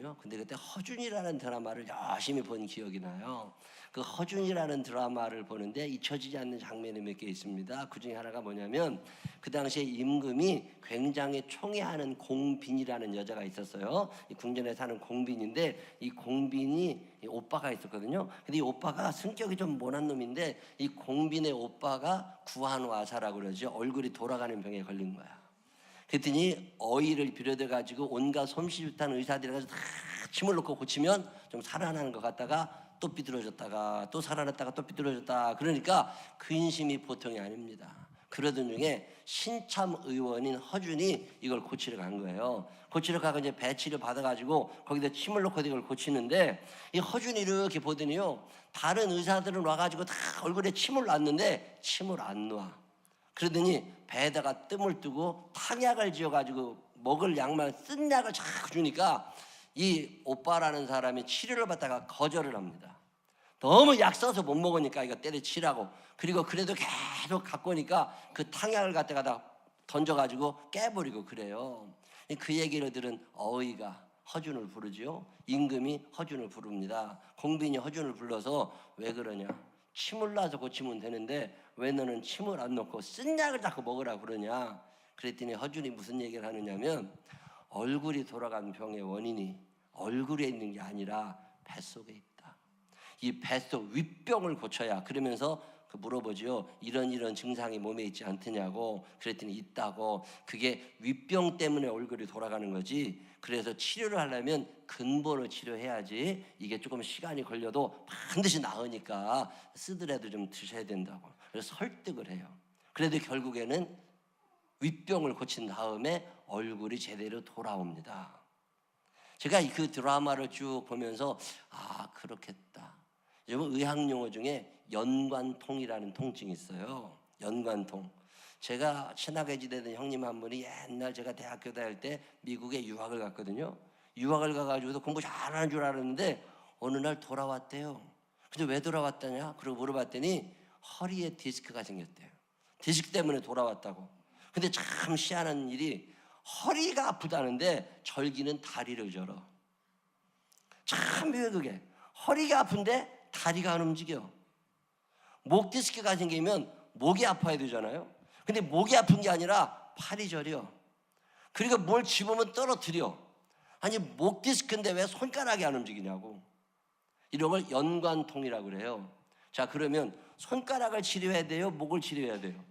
있었거든요. 근데 그때 허준이라는 드라마를 열심히 본 기억이 나요. 그 허준이라는 드라마를 보는데 잊혀지지 않는 장면이 몇 개 있습니다. 그 중에 하나가 뭐냐면 그 당시에 임금이 굉장히 총애하는 공빈이라는 여자가 있었어요. 이 궁전에 사는 공빈인데 이 공빈이 이 오빠가 있었거든요. 근데 이 오빠가 성격이 좀 모난 놈인데 이 공빈의 오빠가 구한와사라고 그러죠. 얼굴이 돌아가는 병에 걸린 거야. 그랬더니 어이를 비롯해 가지고 온갖 솜씨좋다는 의사들이 가서 다 침을 놓고 고치면 좀 살아나는 것 같다가 또 삐뚤어졌다가 또 살아났다가 또 삐뚤어졌다. 그러니까 근심이 보통이 아닙니다. 그러던 중에 신참 의원인 허준이 이걸 고치러 간 거예요. 고치러 가고 이제 배치를 받아가지고 거기다 침을 놓고 이걸 고치는데 이 허준이 이렇게 보더니요, 다른 의사들은 와가지고 다 얼굴에 침을 놨는데 침을 안 놔. 그러더니 배에다가 뜸을 뜨고 탕약을 지어가지고 먹을 약만 쓴 약을 자꾸 주니까 이 오빠라는 사람이 치료를 받다가 거절을 합니다. 너무 약 써서 못 먹으니까 이거 때려치라고. 그리고 그래도 계속 갖고 오니까 그 탕약을 갖다가 던져가지고 깨버리고 그래요. 그 얘기를 들은 어의가 허준을 부르죠. 임금이 허준을 부릅니다. 공빈이 허준을 불러서 왜 그러냐, 침을 놔서 고치면 되는데 왜 너는 침을 안 놓고 쓴 약을 자꾸 먹으라 그러냐. 그랬더니 허준이 무슨 얘기를 하느냐면 얼굴이 돌아간 병의 원인이 얼굴에 있는 게 아니라 뱃속에 있다. 이 뱃속 윗병을 고쳐야. 그러면서 물어보죠. 이런 증상이 몸에 있지 않느냐고. 그랬더니 있다고. 그게 윗병 때문에 얼굴이 돌아가는 거지. 그래서 치료를 하려면 근본을 치료해야지. 이게 조금 시간이 걸려도 반드시 나으니까 쓰더라도 좀 드셔야 된다고. 그래서 설득을 해요. 그래도 결국에는 윗병을 고친 다음에 얼굴이 제대로 돌아옵니다. 제가 그 드라마를 쭉 보면서 그렇겠다. 요즘 의학용어 중에 연관통이라는 통증이 있어요. 연관통. 제가 친하게 지내던 형님 한 분이 옛날 제가 대학교 다닐 때 미국에 유학을 갔거든요. 유학을 가가지고도 공부 잘하는 줄 알았는데 어느 날 돌아왔대요. 근데 왜 돌아왔다냐? 그러고 물어봤더니 허리에 디스크가 생겼대요. 디스크 때문에 돌아왔다고. 근데 참 희한한 일이 허리가 아프다는데 절기는 다리를 절어. 참 왜 그게? 허리가 아픈데 다리가 안 움직여. 목 디스크가 생기면 목이 아파야 되잖아요. 근데 목이 아픈 게 아니라 팔이 저려. 그리고 뭘 집으면 떨어뜨려. 아니 목 디스크인데 왜 손가락이 안 움직이냐고. 이런 걸 연관통이라고 그래요. 자, 그러면 손가락을 치료해야 돼요? 목을 치료해야 돼요?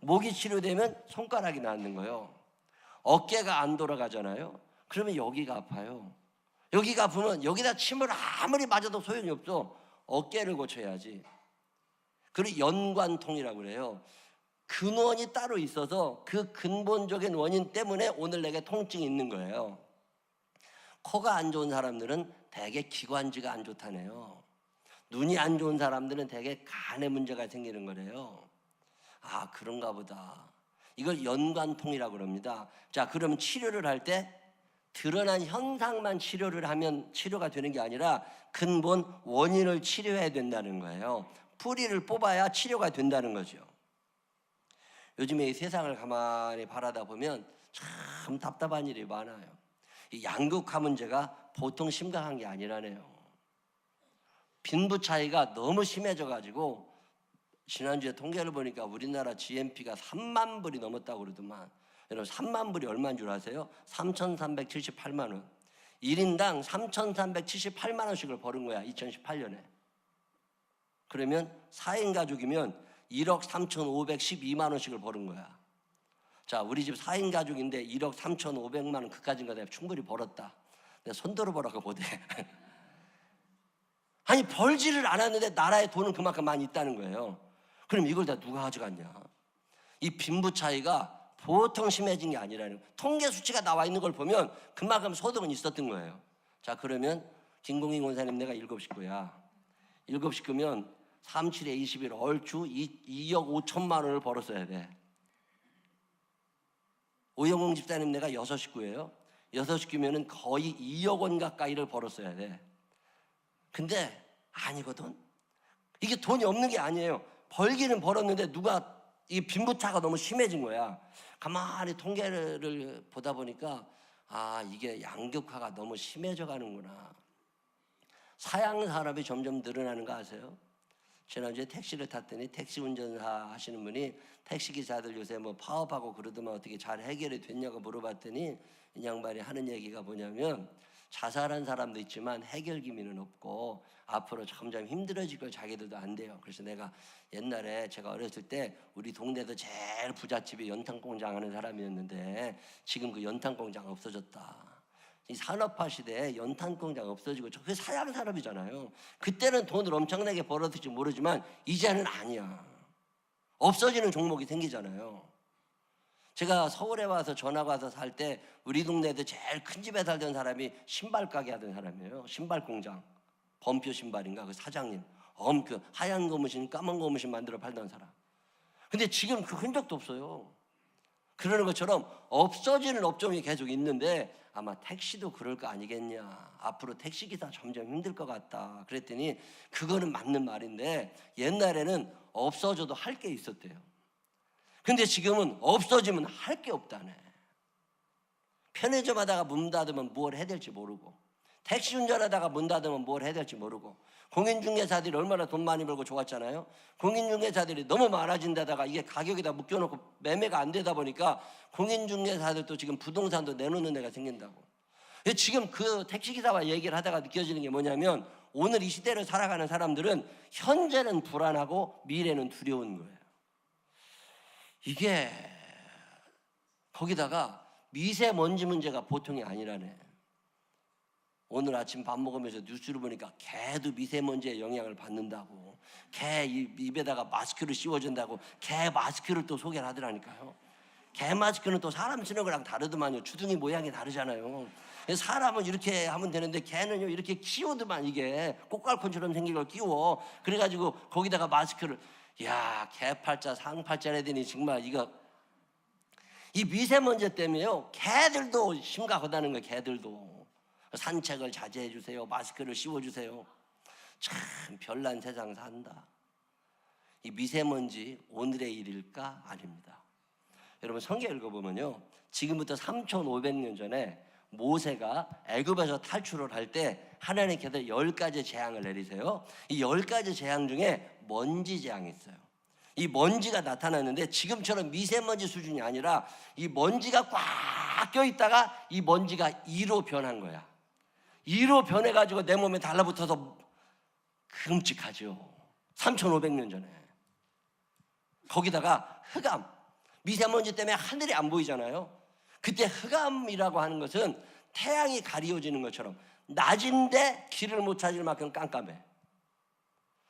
목이 치료되면 손가락이 낫는 거예요. 어깨가 안 돌아가잖아요. 그러면 여기가 아파요. 여기가 아프면 여기다 침을 아무리 맞아도 소용이 없어. 어깨를 고쳐야지. 그리고 연관통이라고 그래요. 근원이 따로 있어서 그 근본적인 원인 때문에 오늘 내게 통증이 있는 거예요. 코가 안 좋은 사람들은 대개 기관지가 안 좋다네요. 눈이 안 좋은 사람들은 대개 간에 문제가 생기는 거래요. 그런가 보다. 이걸 연관통이라고 그럽니다. 자, 그러면 치료를 할 때 드러난 현상만 치료를 하면 치료가 되는 게 아니라 근본 원인을 치료해야 된다는 거예요. 뿌리를 뽑아야 치료가 된다는 거죠. 요즘에 이 세상을 가만히 바라다 보면 참 답답한 일이 많아요. 이 양극화 문제가 보통 심각한 게 아니라네요. 빈부 차이가 너무 심해져가지고 지난주에 통계를 보니까 우리나라 GNP가 3만 불이 넘었다고 그러더만. 여러분 3만 불이 얼마인 줄 아세요? 3,378만 원. 1인당 3,378만 원씩을 버는 거야 2018년에. 그러면 4인 가족이면 1억 3,512만 원씩을 버는 거야. 자, 우리 집 4인 가족인데 1억 3,500만 원 그까진가 내가 충분히 벌었다. 내가 손들어 보라고 보대. 아니 벌지를 않았는데 나라에 돈은 그만큼 많이 있다는 거예요. 그럼 이걸 다 누가 가져갔냐? 이 빈부 차이가 보통 심해진 게 아니라는 거예요. 통계 수치가 나와 있는 걸 보면 그만큼 소득은 있었던 거예요. 자, 그러면 김공희 권사님 내가 7식구야. 7식구면 37에 21 얼추 2억 5천만 원을 벌었어야 돼. 오영웅 집사님 내가 6식구예요. 6식구면은 거의 2억 원 가까이를 벌었어야 돼. 근데 아니거든. 이게 돈이 없는 게 아니에요. 벌기는 벌었는데 누가 이 빈부차가 너무 심해진 거야. 가만히 통계를 보다 보니까 이게 양극화가 너무 심해져 가는구나. 사양 산업이 점점 늘어나는 거 아세요? 지난주에 택시를 탔더니 택시 운전사 하시는 분이 택시기사들 요새 뭐 파업하고 그러더만 어떻게 잘 해결이 됐냐고 물어봤더니 이 양반이 하는 얘기가 뭐냐면 자살한 사람도 있지만 해결 기미는 없고 앞으로 점점 힘들어질 걸 자기들도 안 돼요. 그래서 내가 옛날에 제가 어렸을 때 우리 동네에서 제일 부잣집이 연탄공장 하는 사람이었는데 지금 그 연탄공장 없어졌다. 이 산업화 시대에 연탄공장 없어지고 그게 사양 산업이잖아요. 그때는 돈을 엄청나게 벌었을지 모르지만 이제는 아니야. 없어지는 종목이 생기잖아요. 제가 서울에 와서 전학 와서 살 때 우리 동네에서 제일 큰 집에 살던 사람이 신발 가게 하던 사람이에요. 신발 공장 범표 신발인가 그 사장님. 그 하얀 고무신 까만 고무신 만들어 팔던 사람. 근데 지금 그 흔적도 없어요. 그러는 것처럼 없어지는 업종이 계속 있는데 아마 택시도 그럴 거 아니겠냐. 앞으로 택시기사 점점 힘들 것 같다. 그랬더니 그거는 맞는 말인데 옛날에는 없어져도 할 게 있었대요. 근데 지금은 없어지면 할 게 없다네. 편의점 하다가 문 닫으면 뭘 해야 될지 모르고 택시 운전하다가 문 닫으면 뭘 해야 될지 모르고 공인중개사들이 얼마나 돈 많이 벌고 좋았잖아요. 공인중개사들이 너무 많아진 데다가 이게 가격이 다 묶여놓고 매매가 안 되다 보니까 공인중개사들도 지금 부동산도 내놓는 데가 생긴다고. 지금 그 택시기사와 얘기를 하다가 느껴지는 게 뭐냐면 오늘 이 시대를 살아가는 사람들은 현재는 불안하고 미래는 두려운 거예요. 이게 거기다가 미세먼지 문제가 보통이 아니라네. 오늘 아침 밥 먹으면서 뉴스를 보니까 개도 미세먼지의 영향을 받는다고. 개 입에다가 마스크를 씌워준다고. 개 마스크를 또 소개를 하더라니까요. 개 마스크는 또 사람 쓰는 거랑 다르더만요. 주둥이 모양이 다르잖아요. 사람은 이렇게 하면 되는데 개는요 이렇게 끼우더만. 이게 꽃갈콘처럼 생긴 걸 끼워. 그래가지고 거기다가 마스크를. 야, 개팔자 상팔자라더니 정말 이거 이 미세먼지 때문에요 개들도 심각하다는 거예요. 개들도 산책을 자제해 주세요. 마스크를 씌워주세요. 참 별난 세상 산다. 이 미세먼지 오늘의 일일까? 아닙니다. 여러분 성경 읽어보면요 지금부터 3,500년 전에 모세가 애굽에서 탈출을 할 때 하나님께서 10가지 재앙을 내리세요. 이 10가지 재앙 중에 먼지 재앙이 있어요. 이 먼지가 나타났는데 지금처럼 미세먼지 수준이 아니라 이 먼지가 꽉 껴있다가 이 먼지가 이로 변한 거야. 이로 변해가지고 내 몸에 달라붙어서 끔찍하죠. 3,500년 전에. 거기다가 흑암, 미세먼지 때문에 하늘이 안 보이잖아요. 그때 흑암이라고 하는 것은 태양이 가리워지는 것처럼 낮인데 길을 못 찾을 만큼 깜깜해.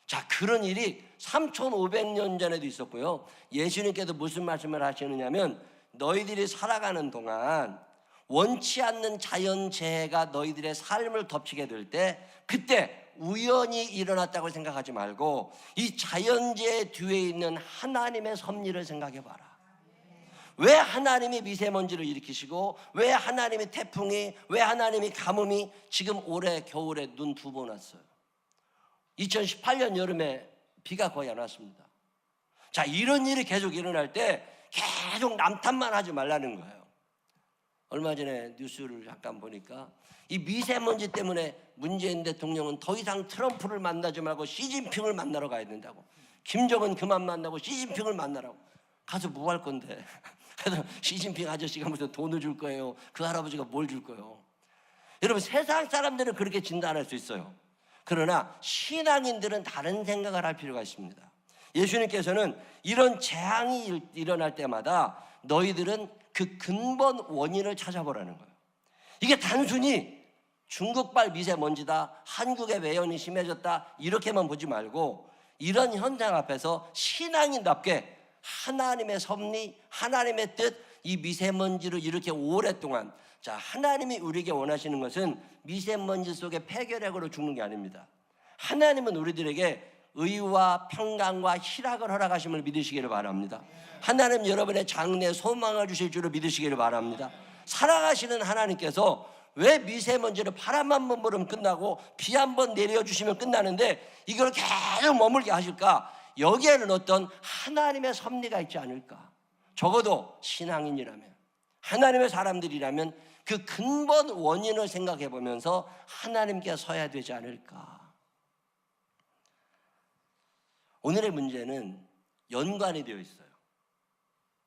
자, 그런 일이 3,500년 전에도 있었고요. 예수님께서 무슨 말씀을 하시느냐면 너희들이 살아가는 동안 원치 않는 자연재해가 너희들의 삶을 덮치게 될 때 그때 우연히 일어났다고 생각하지 말고 이 자연재해 뒤에 있는 하나님의 섭리를 생각해 봐라. 왜 하나님이 미세먼지를 일으키시고 왜 하나님이 태풍이 왜 하나님이 가뭄이 지금 올해 겨울에 눈 2번 왔어요. 2018년 여름에 비가 거의 안 왔습니다. 자, 이런 일이 계속 일어날 때 계속 남탓만 하지 말라는 거예요. 얼마 전에 뉴스를 잠깐 보니까 이 미세먼지 때문에 문재인 대통령은 더 이상 트럼프를 만나지 말고 시진핑을 만나러 가야 된다고. 김정은 그만 만나고 시진핑을 만나라고. 가서 뭐 할 건데. 그래서 시진핑 아저씨가 무슨 돈을 줄 거예요. 그 할아버지가 뭘 줄 거예요. 여러분 세상 사람들은 그렇게 진단할 수 있어요. 그러나 신앙인들은 다른 생각을 할 필요가 있습니다. 예수님께서는 이런 재앙이 일어날 때마다 너희들은 그 근본 원인을 찾아보라는 거예요. 이게 단순히 중국발 미세먼지다, 한국의 외연이 심해졌다 이렇게만 보지 말고 이런 현상 앞에서 신앙인답게 하나님의 섭리, 하나님의 뜻, 이 미세먼지를 이렇게 오랫동안 자, 하나님이 우리에게 원하시는 것은 미세먼지 속에 폐결핵으로 죽는 게 아닙니다. 하나님은 우리들에게 의와 평강과 희락을 허락하심을 믿으시기를 바랍니다. 하나님 여러분의 장래에 소망을 주실 줄을 믿으시기를 바랍니다. 사랑하시는 하나님께서 왜 미세먼지를 바람 한 번 불으면 끝나고 비 한 번 내려주시면 끝나는데 이걸 계속 머물게 하실까? 여기에는 어떤 하나님의 섭리가 있지 않을까? 적어도 신앙인이라면 하나님의 사람들이라면 그 근본 원인을 생각해 보면서 하나님께 서야 되지 않을까. 오늘의 문제는 연관이 되어 있어요.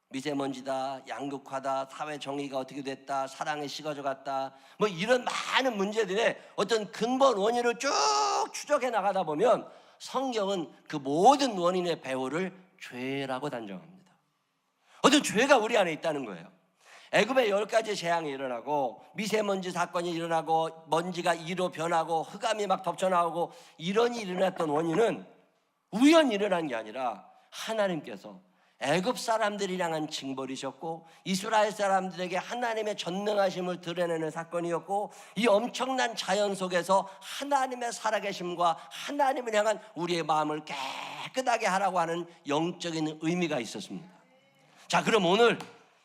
미세먼지다, 양극화다, 사회 정의가 어떻게 됐다, 사랑이 식어져 갔다, 뭐 이런 많은 문제들의 어떤 근본 원인을 쭉 추적해 나가다 보면 성경은 그 모든 원인의 배후를 죄라고 단정합니다. 어떤 죄가 우리 안에 있다는 거예요. 애굽에 10가지 재앙이 일어나고 미세먼지 사건이 일어나고 먼지가 이로 변하고 흑암이 막 덮쳐나오고 이런 일이 일어났던 원인은 우연히 일어난 게 아니라 하나님께서 애굽 사람들을 향한 징벌이셨고 이스라엘 사람들에게 하나님의 전능하심을 드러내는 사건이었고 이 엄청난 자연 속에서 하나님의 살아계심과 하나님을 향한 우리의 마음을 깨끗하게 하라고 하는 영적인 의미가 있었습니다. 자, 그럼 오늘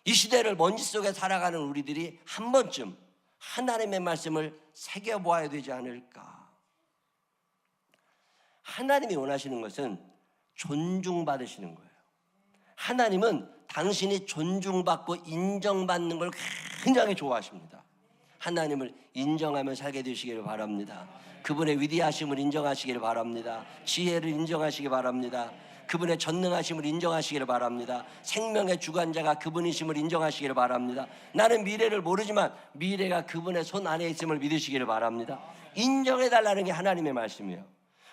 이 시대를 먼지 속에 살아가는 우리들이 한 번쯤 하나님의 말씀을 새겨보아야 되지 않을까. 하나님이 원하시는 것은 존중받으시는 거예요. 하나님은 당신이 존중받고 인정받는 걸 굉장히 좋아하십니다. 하나님을 인정하며 살게 되시기를 바랍니다. 그분의 위대하심을 인정하시기를 바랍니다. 지혜를 인정하시기 바랍니다. 그분의 전능하심을 인정하시기를 바랍니다. 생명의 주관자가 그분이심을 인정하시기를 바랍니다. 나는 미래를 모르지만 미래가 그분의 손 안에 있음을 믿으시기를 바랍니다. 인정해달라는 게 하나님의 말씀이에요.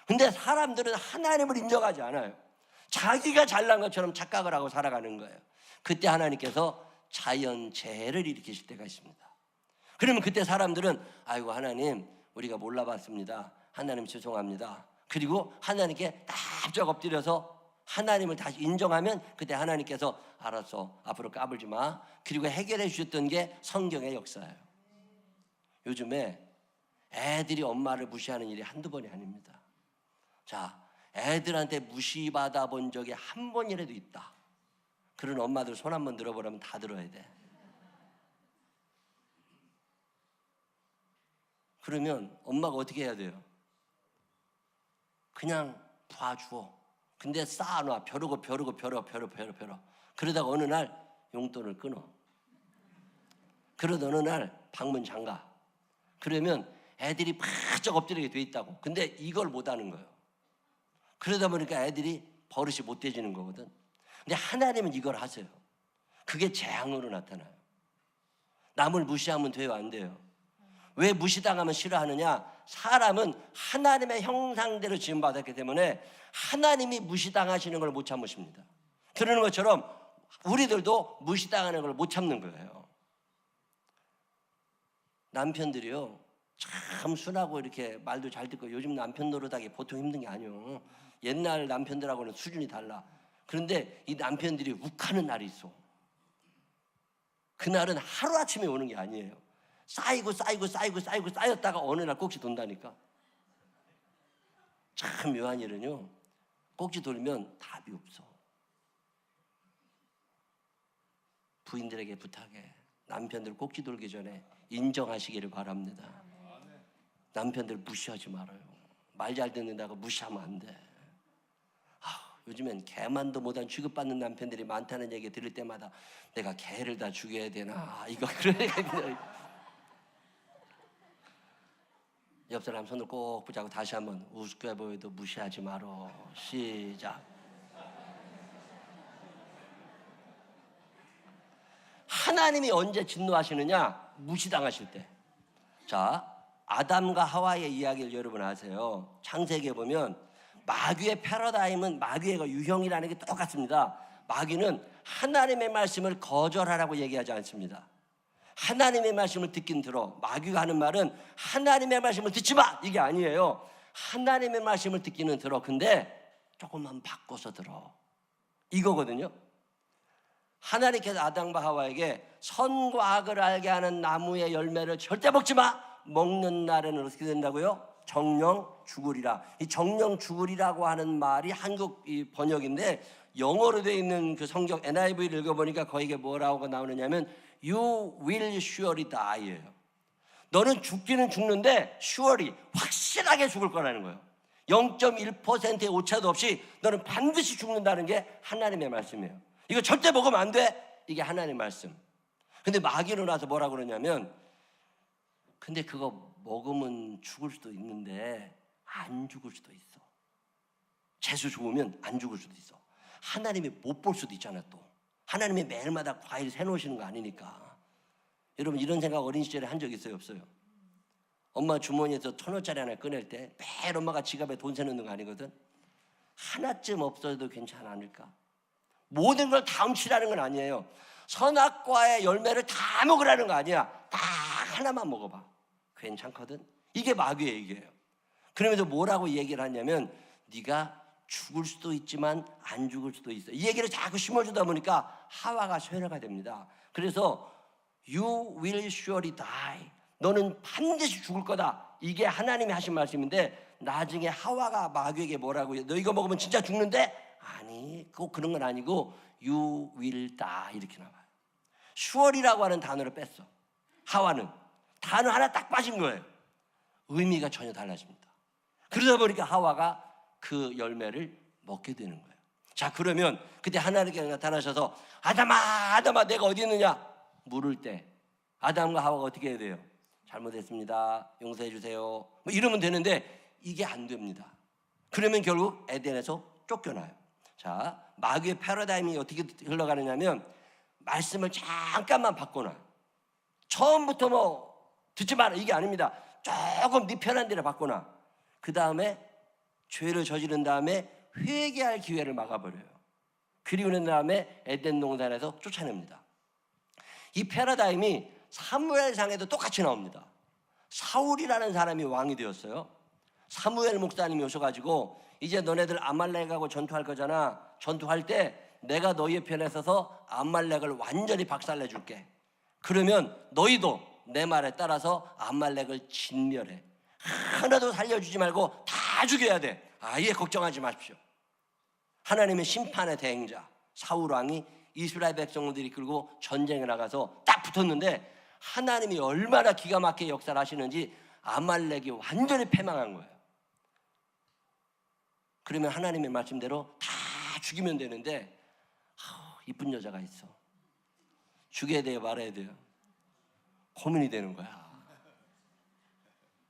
근데 사람들은 하나님을 인정하지 않아요. 자기가 잘난 것처럼 착각을 하고 살아가는 거예요. 그때 하나님께서 자연재해를 일으키실 때가 있습니다. 그러면 그때 사람들은 아이고 하나님 우리가 몰라봤습니다. 하나님 죄송합니다. 그리고 하나님께 납작 엎드려서 하나님을 다시 인정하면 그때 하나님께서 알았어 앞으로 까불지 마. 그리고 해결해 주셨던 게 성경의 역사예요. 요즘에 애들이 엄마를 무시하는 일이 한두 번이 아닙니다. 자, 애들한테 무시받아 본 적이 한 번이라도 있다. 그런 엄마들 손 한번 들어보라면 다 들어야 돼. 그러면 엄마가 어떻게 해야 돼요? 그냥 봐주어. 근데 쌓아놔. 벼르고 그러다가 어느 날 용돈을 끊어. 그러다 어느 날 방문 잠가. 그러면 애들이 바짝 엎드리게 돼 있다고. 근데 이걸 못하는 거예요. 그러다 보니까 애들이 버릇이 못돼지는 거거든. 근데 하나님은 이걸 하세요. 그게 재앙으로 나타나요. 남을 무시하면 돼요, 안 돼요? 왜 무시당하면 싫어하느냐? 사람은 하나님의 형상대로 지음받았기 때문에 하나님이 무시당하시는 걸 못 참으십니다. 그러는 것처럼 우리들도 무시당하는 걸 못 참는 거예요. 남편들이요 참 순하고 이렇게 말도 잘 듣고 요즘 남편 노릇하기 보통 힘든 게 아니에요. 옛날 남편들하고는 수준이 달라. 그런데 이 남편들이 욱하는 날이 있어. 그날은 하루아침에 오는 게 아니에요. 쌓였다가 어느 날 꼭지 돈다니까. 참 묘한 일은요 꼭지 돌면 답이 없어. 부인들에게 부탁해. 남편들 꼭지 돌기 전에 인정하시기를 바랍니다. 남편들 무시하지 말아요. 말 잘 듣는다고 무시하면 안 돼. 요즘엔 개만도 못한 취급받는 남편들이 많다는 얘기 들을 때마다 내가 개를 다 죽여야 되나 이거 그래. 옆 사람 손을 꼭 붙잡고 다시 한번 우습게 보여도 무시하지 마라. 시작. 하나님이 언제 진노하시느냐? 무시당하실 때. 자, 아담과 하와의 이야기를 여러분 아세요. 창세기에 보면 마귀의 패러다임은 마귀의 유형이라는 게 똑같습니다. 마귀는 하나님의 말씀을 거절하라고 얘기하지 않습니다. 하나님의 말씀을 듣긴 들어. 마귀가 하는 말은 하나님의 말씀을 듣지 마 이게 아니에요. 하나님의 말씀을 듣기는 들어. 근데 조금만 바꿔서 들어 이거거든요. 하나님께서 아담과 하와에게 선과 악을 알게 하는 나무의 열매를 절대 먹지 마. 먹는 날에는 어떻게 된다고요? 정령 죽으리라. 이 정령 죽으리라고 하는 말이 한국 이 번역인데 영어로 되어 있는 그 성경 NIV를 읽어보니까 거기에 뭐라고 나오느냐면 You will surely die예요. 너는 죽기는 죽는데 surely 확실하게 죽을 거라는 거예요. 0.1%의 오차도 없이 너는 반드시 죽는다는 게 하나님의 말씀이에요. 이거 절대 먹으면 안 돼. 이게 하나님의 말씀. 근데 마귀는 와서 뭐라고 그러냐면 근데 그거 먹으면 죽을 수도 있는데 안 죽을 수도 있어. 재수 좋으면 안 죽을 수도 있어. 하나님이 못 볼 수도 있잖아. 또 하나님이 매일마다 과일 세놓으시는 거 아니니까. 여러분 이런 생각 어린 시절에 한 적 있어요? 없어요? 엄마 주머니에서 1,000원짜리 하나 꺼낼 때 매일 엄마가 지갑에 돈 세놓는 거 아니거든. 하나쯤 없어도 괜찮지 않을까? 모든 걸 다 훔치라는 건 아니에요. 선악과의 열매를 다 먹으라는 거 아니야. 다 하나만 먹어봐. 괜찮거든. 이게 마귀의 얘기예요. 그러면서 뭐라고 얘기를 하냐면 네가 죽을 수도 있지만 안 죽을 수도 있어. 이 얘기를 자꾸 심어주다 보니까 하와가 쇠뇌가 됩니다. 그래서 You will surely die. 너는 반드시 죽을 거다. 이게 하나님이 하신 말씀인데 나중에 하와가 마귀에게 뭐라고 해요? 너 이거 먹으면 진짜 죽는데? 아니 꼭 그런 건 아니고 You will die 이렇게 나와요. surely라고 하는 단어를 뺐어. 하와는 단어 하나 딱 빠진 거예요. 의미가 전혀 달라집니다. 그러다 보니까 하와가 그 열매를 먹게 되는 거예요. 자, 그러면 그때 하나님께서 나타나셔서 아담아 내가 어디 있느냐 물을 때 아담과 하와가 어떻게 해야 돼요? 잘못했습니다. 용서해 주세요. 뭐 이러면 되는데 이게 안 됩니다. 그러면 결국 에덴에서 쫓겨나요. 자, 마귀의 패러다임이 어떻게 흘러가느냐면 말씀을 잠깐만 바꿔놔요. 처음부터 뭐 듣지 마라 이게 아닙니다. 조금 네 편한 대로 바꿔놔. 그 다음에 죄를 저지른 다음에 회개할 기회를 막아버려요. 그리고 난 다음에 에덴 동산에서 쫓아냅니다. 이 패러다임이 사무엘상에도 똑같이 나옵니다. 사울이라는 사람이 왕이 되었어요. 사무엘 목사님이 오셔가지고 이제 너네들 아말렉하고 전투할 거잖아. 전투할 때 내가 너희의 편에 서서 아말렉을 완전히 박살내줄게. 그러면 너희도 내 말에 따라서 아말렉을 진멸해. 하나도 살려주지 말고 다 죽여야 돼. 아예 걱정하지 마십시오. 하나님의 심판의 대행자 사울왕이 이스라엘 백성들이 끌고 전쟁에 나가서 딱 붙었는데 하나님이 얼마나 기가 막히게 역사를 하시는지 아말렉이 완전히 패망한 거예요. 그러면 하나님의 말씀대로 다 죽이면 되는데 이쁜 여자가 있어. 죽여야 돼요 말아야 돼요? 고민이 되는 거야.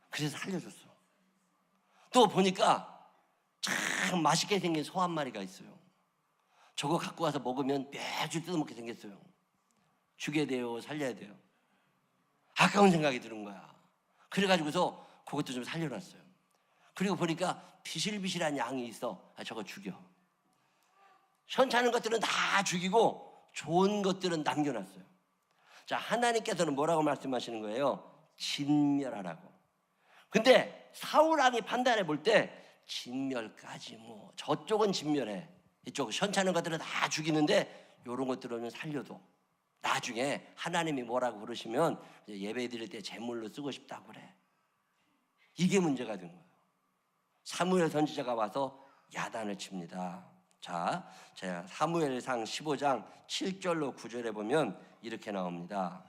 그래서 살려줬어. 또 보니까 참 맛있게 생긴 소 한 마리가 있어요. 저거 갖고 와서 먹으면 매주 뜯어먹게 생겼어요. 죽여야 돼요 살려야 돼요? 아까운 생각이 드는 거야. 그래가지고서 그것도 좀 살려놨어요. 그리고 보니까 비실비실한 양이 있어. 저거 죽여. 현찮은 것들은 다 죽이고 좋은 것들은 남겨놨어요. 자, 하나님께서는 뭐라고 말씀하시는 거예요? 진멸하라고. 근데 사울왕이 판단해 볼 때 진멸까지 뭐 저쪽은 진멸해, 이쪽 현찮은 것들은 다 죽이는데 이런 것들은 살려도 나중에 하나님이 뭐라고 그러시면 예배 드릴 때 제물로 쓰고 싶다고 그래. 이게 문제가 된 거예요. 사무엘 선지자가 와서 야단을 칩니다. 자, 제가 사무엘상 15장 7절로 9절에 보면 이렇게 나옵니다.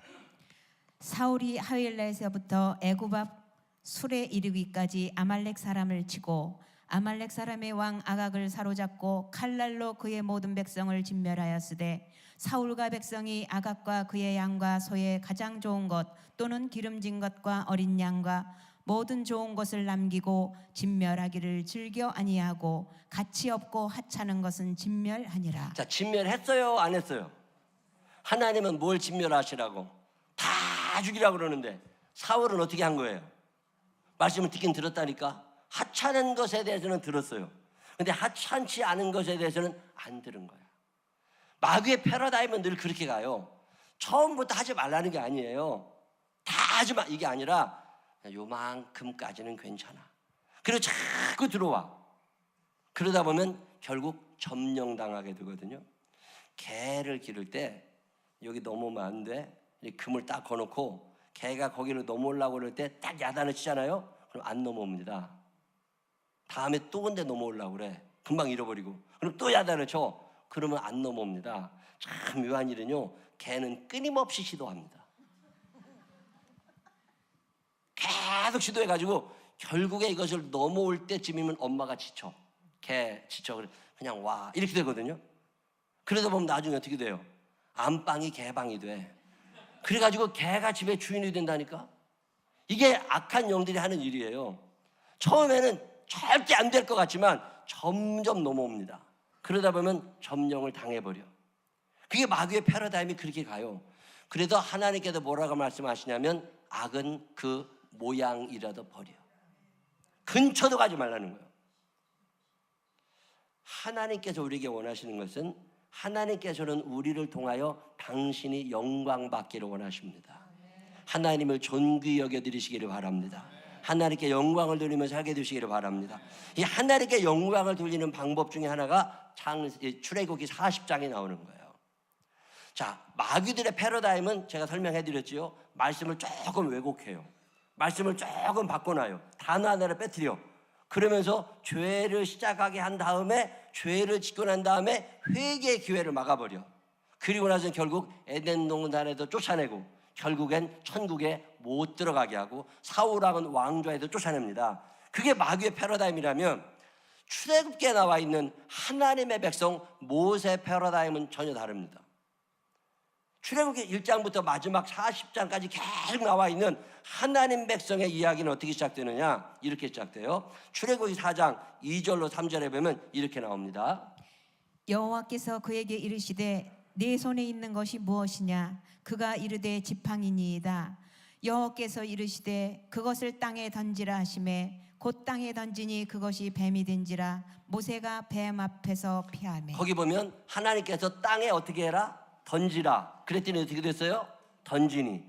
사울이 하윌라에서부터 애굽 앞 술에 이르기까지 아말렉 사람을 치고 아말렉 사람의 왕 아각을 사로잡고 칼날로 그의 모든 백성을 진멸하였으되 사울과 백성이 아각과 그의 양과 소의 가장 좋은 것 또는 기름진 것과 어린 양과 모든 좋은 것을 남기고 진멸하기를 즐겨 아니하고 가치 없고 하찮은 것은 진멸하니라. 자, 진멸했어요 안 했어요? 하나님은 뭘 진멸하시라고? 다 죽이라고 그러는데 사울은 어떻게 한 거예요? 말씀을 듣긴 들었다니까. 하찮은 것에 대해서는 들었어요. 근데 하찮지 않은 것에 대해서는 안 들은 거야. 마귀의 패러다임은 늘 그렇게 가요. 처음부터 하지 말라는 게 아니에요. 다 하지 마 이게 아니라 요만큼까지는 괜찮아. 그리고 자꾸 들어와. 그러다 보면 결국 점령당하게 되거든요. 개를 기를 때 여기 넘어오면 안 돼. 금을 딱 거놓고 개가 거기로 넘어오려고 그럴 때 딱 야단을 치잖아요. 그럼 안 넘어옵니다. 다음에 또 근데 넘어오려고 그래. 금방 잃어버리고. 그럼 또 야단을 쳐. 그러면 안 넘어옵니다. 참 묘한 일은요. 개는 끊임없이 시도합니다. 계속 시도해가지고 결국에 이것을 넘어올 때쯤이면 엄마가 지쳐. 개 지쳐. 그냥 와. 이렇게 되거든요. 그러다 보면 나중에 어떻게 돼요? 안방이 개방이 돼. 그래가지고 개가 집에 주인이 된다니까. 이게 악한 영들이 하는 일이에요. 처음에는 절대 안 될 것 같지만 점점 넘어옵니다. 그러다 보면 점령을 당해버려. 그게 마귀의 패러다임이 그렇게 가요. 그래도 하나님께서 뭐라고 말씀하시냐면 악은 그 모양이라도 버려. 근처도 가지 말라는 거예요. 하나님께서 우리에게 원하시는 것은 하나님께서는 우리를 통하여 당신이 영광 받기를 원하십니다. 하나님을 존귀히 여겨드리시기를 바랍니다. 하나님께 영광을 돌리며 살게 되시기를 바랍니다. 이 하나님께 영광을 돌리는 방법 중에 하나가 출애굽기 40장에 나오는 거예요. 자, 마귀들의 패러다임은 제가 설명해 드렸지요. 말씀을 조금 왜곡해요. 말씀을 조금 바꿔놔요. 단어 하나를 빼뜨려. 그러면서 죄를 시작하게 한 다음에 죄를 짓고 난 다음에 회개의 기회를 막아버려. 그리고 나서 결국 에덴 동산에도 쫓아내고 결국엔 천국에 못 들어가게 하고 사울왕은 왕좌에도 쫓아냅니다. 그게 마귀의 패러다임이라면 출애굽기에 나와 있는 하나님의 백성 모세 패러다임은 전혀 다릅니다. 출애굽기 1장부터 마지막 40장까지 계속 나와 있는 하나님 백성의 이야기는 어떻게 시작되느냐? 이렇게 시작돼요. 출애굽기 4장 2절로 3절에 보면 이렇게 나옵니다. 여호와께서 그에게 이르시되 네 손에 있는 것이 무엇이냐? 그가 이르되 지팡이니이다. 여호와께서 이르시되 그것을 땅에 던지라 하시매 곧 땅에 던지니 그것이 뱀이 된지라. 모세가 뱀 앞에서 피하매. 거기 보면 하나님께서 땅에 어떻게 해라? 던지라. 그랬더니 어떻게 됐어요? 던지니.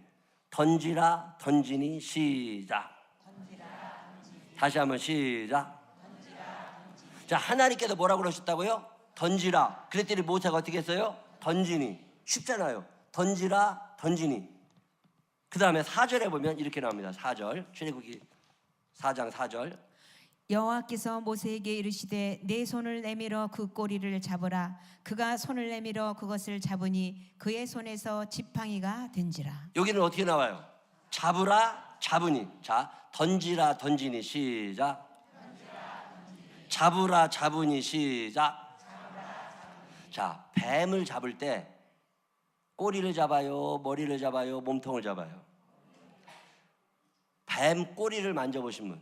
던지라 던지니 시작. 다시 한번 시작. 자, 하나님께서 뭐라고 그러셨다고요? 던지라. 그랬더니 모세가 어떻게 했어요? 던지니. 쉽잖아요. 던지라 던지니. 그 다음에 4절에 보면 이렇게 나옵니다. 4절 출애굽기 4장 4절. 여호와께서 모세에게 이르시되 내 손을 내밀어 그 꼬리를 잡으라. 그가 손을 내밀어 그것을 잡으니 그의 손에서 지팡이가 된지라. 여기는 어떻게 나와요? 잡으라 잡으니. 자, 던지라 던지니 시작. 잡으라 잡으니 시작. 자, 뱀을 잡을 때 꼬리를 잡아요, 머리를 잡아요, 몸통을 잡아요? 뱀 꼬리를 만져보신 분,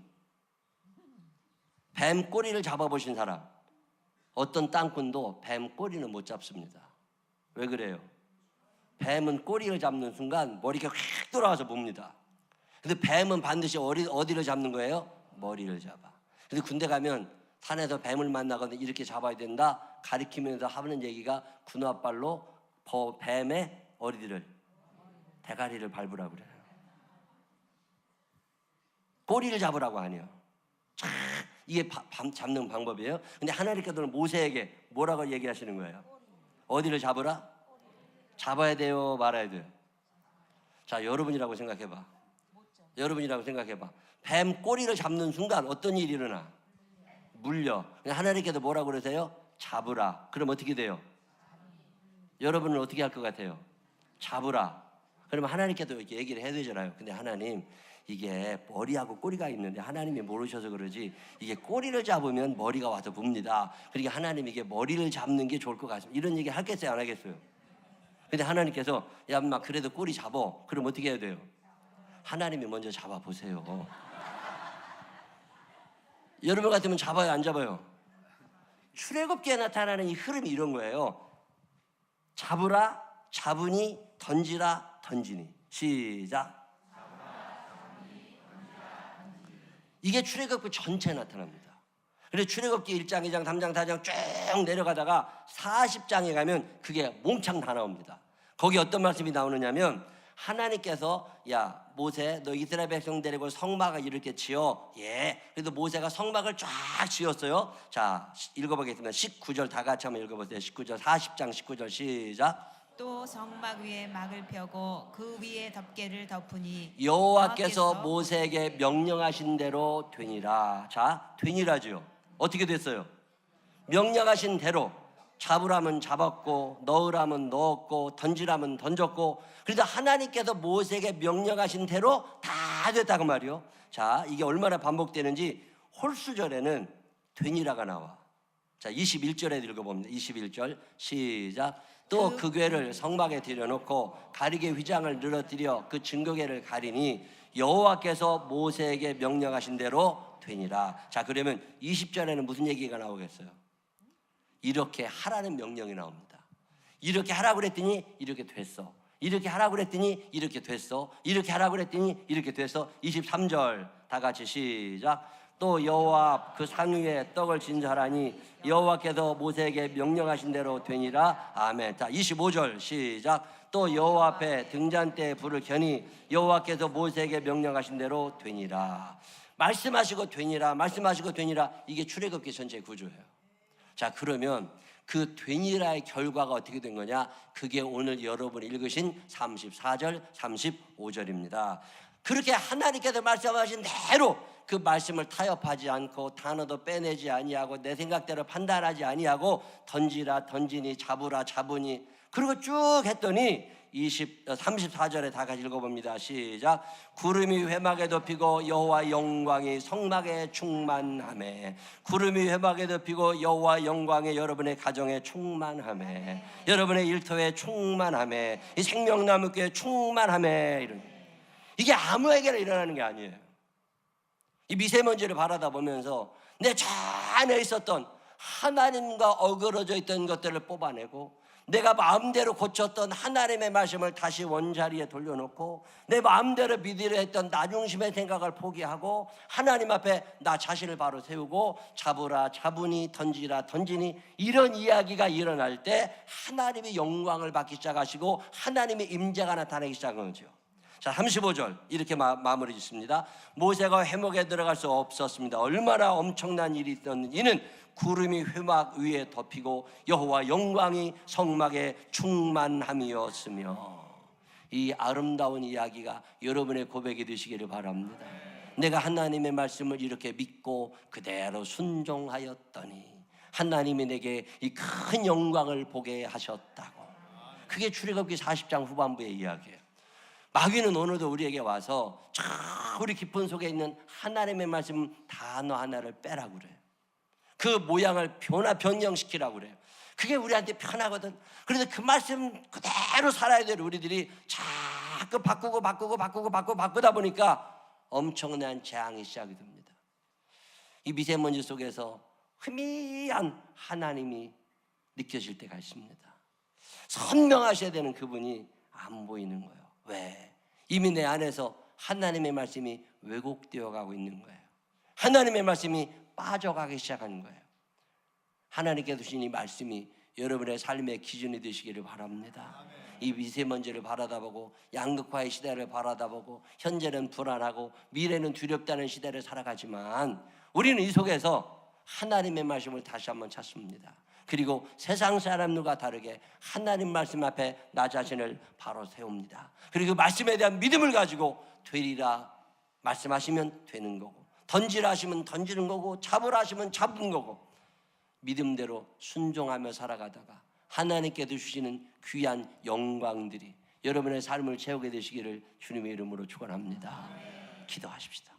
뱀 꼬리를 잡아보신 사람, 어떤 땅꾼도 뱀 꼬리는 못 잡습니다. 왜 그래요? 뱀은 꼬리를 잡는 순간 머리가 휙 돌아와서 봅니다. 근데 뱀은 반드시 어디를 잡는 거예요? 머리를 잡아. 근데 군대 가면 산에서 뱀을 만나거나 이렇게 잡아야 된다 가리키면서 하는 얘기가 군화발로 뱀의 어디를? 대가리를 밟으라고 그래요. 꼬리를 잡으라고 하네요. 이게 잡는 방법이에요. 근데 하나님께서는 모세에게 뭐라고 얘기하시는 거예요? 어디를 잡으라? 잡아야 돼요, 말아야 돼요? 자, 여러분이라고 생각해봐. 여러분이라고 생각해봐. 뱀 꼬리를 잡는 순간 어떤 일이 일어나? 물려. 하나님께서 뭐라고 그러세요? 잡으라. 그럼 어떻게 돼요? 여러분은 어떻게 할 것 같아요? 잡으라. 그러면 하나님께도 이렇게 얘기를 해야 되잖아요. 근데 하나님, 이게 머리하고 꼬리가 있는데 하나님이 모르셔서 그러지 이게 꼬리를 잡으면 머리가 와서 붑니다. 그러니까 하나님 이게 머리를 잡는 게 좋을 것 같습니다. 이런 얘기 하겠어요, 안 하겠어요? 근데 하나님께서 야, 엄마 그래도 꼬리 잡어. 그럼 어떻게 해야 돼요? 하나님이 먼저 잡아보세요. 여러분 같으면 잡아요, 안 잡아요? 출애굽기에 나타나는 이 흐름이 이런 거예요. 잡으라, 잡으니, 던지라, 던지니. 시작. 이게 출애굽기 전체에 나타납니다. 그래서 출애굽기 1장, 2장, 3장, 4장 쭉 내려가다가 40장에 가면 그게 몽창 다 나옵니다. 거기 어떤 말씀이 나오느냐면 하나님께서 야, 모세 너 이스라엘 백성 데리고 성막을 이렇게 지어. 예. 그래서 모세가 성막을 쫙 지었어요. 자, 읽어보겠습니다. 19절 다 같이 한번 읽어보세요. 19절 40장 19절 시작. 또 성막 위에 막을 펴고 그 위에 덮개를 덮으니 여호와께서 모세에게 명령하신 대로 되니라. 자, 되니라죠. 어떻게 됐어요? 명령하신 대로. 잡으라면 잡았고 넣으라면 넣었고 던지라면 던졌고. 그래서 하나님께서 모세에게 명령하신 대로 다 됐다고 말이요. 자, 이게 얼마나 반복되는지 홀수절에는 되니라가 나와. 자, 21절에 읽어봅니다. 21절 시작. 또 그 궤를 성막에 들여놓고 가리개 휘장을 늘어뜨려 그 증거궤를 가리니 여호와께서 모세에게 명령하신 대로 되니라. 자, 그러면 20절에는 무슨 얘기가 나오겠어요? 이렇게 하라는 명령이 나옵니다. 이렇게 하라고 그랬더니 이렇게 됐어. 이렇게 하라고 그랬더니 이렇게 됐어. 이렇게 하라고 그랬더니 이렇게 됐어. 23절 다 같이 시작. 또 여호와 그 상 위에 떡을 진저하라니 여호와께서 모세에게 명령하신 대로 되니라. 아멘. 자, 25절 시작. 또 여호와 앞에 등잔대에 불을 켜니 여호와께서 모세에게 명령하신 대로 되니라. 말씀하시고 되니라, 말씀하시고 되니라. 이게 출애굽기 전체 구조예요. 자, 그러면 그 되니라의 결과가 어떻게 된 거냐? 그게 오늘 여러분이 읽으신 34절, 35절입니다. 그렇게 하나님께서 말씀하신 대로 그 말씀을 타협하지 않고 단어도 빼내지 아니하고 내 생각대로 판단하지 아니하고 던지라 던지니 잡으라 잡으니 그리고 쭉 했더니 34절에 다 같이 읽어봅니다. 시작. 구름이 회막에 덮이고 여호와 영광이 성막에 충만하매. 구름이 회막에 덮이고 여호와 영광이 여러분의 가정에 충만하매. 여러분의 일터에 충만하매. 이 생명나무교에 충만하매. 이런. 이게 아무에게나 일어나는 게 아니에요. 이 미세먼지를 바라다 보면서 내 저 안에 있었던 하나님과 어그러져 있던 것들을 뽑아내고 내가 마음대로 고쳤던 하나님의 말씀을 다시 원자리에 돌려놓고 내 마음대로 믿으려 했던 나중심의 생각을 포기하고 하나님 앞에 나 자신을 바로 세우고 잡으라 잡으니 던지라 던지니 이런 이야기가 일어날 때 하나님이 영광을 받기 시작하시고 하나님의 임재가 나타나기 시작한 거죠. 자, 35절 이렇게 마무리 짓습니다. 모세가 회막에 들어갈 수 없었습니다. 얼마나 엄청난 일이 있었는지. 이는 구름이 회막 위에 덮이고 여호와 영광이 성막에 충만함이었으며. 이 아름다운 이야기가 여러분의 고백이 되시기를 바랍니다. 내가 하나님의 말씀을 이렇게 믿고 그대로 순종하였더니 하나님이 내게 이 큰 영광을 보게 하셨다고. 그게 출애굽기 40장 후반부의 이야기예요. 마귀는 오늘도 우리에게 와서 저 우리 깊은 속에 있는 하나님의 말씀 단어 하나를 빼라고 그래요. 그 모양을 변형시키라고 그래요. 그게 우리한테 편하거든. 그래서 그 말씀 그대로 살아야 될 우리들이 자꾸 바꾸다 보니까 엄청난 재앙이 시작이 됩니다. 이 미세먼지 속에서 희미한 하나님이 느껴질 때가 있습니다. 선명하셔야 되는 그분이 안 보이는 거예요. 왜? 이미 내 안에서 하나님의 말씀이 왜곡되어 가고 있는 거예요. 하나님의 말씀이 빠져가기 시작하는 거예요. 하나님께서 주신 이 말씀이 여러분의 삶의 기준이 되시기를 바랍니다. 이 미세먼지를 바라다보고 양극화의 시대를 바라다보고 현재는 불안하고 미래는 두렵다는 시대를 살아가지만 우리는 이 속에서 하나님의 말씀을 다시 한번 찾습니다. 그리고 세상 사람들과 다르게 하나님 말씀 앞에 나 자신을 바로 세웁니다. 그리고 그 말씀에 대한 믿음을 가지고 되리라 말씀하시면 되는 거고, 던지라 하시면 던지는 거고, 잡으라 하시면 잡은 거고, 믿음대로 순종하며 살아가다가 하나님께서 주시는 귀한 영광들이 여러분의 삶을 채우게 되시기를 주님의 이름으로 축원합니다. 기도하십시다.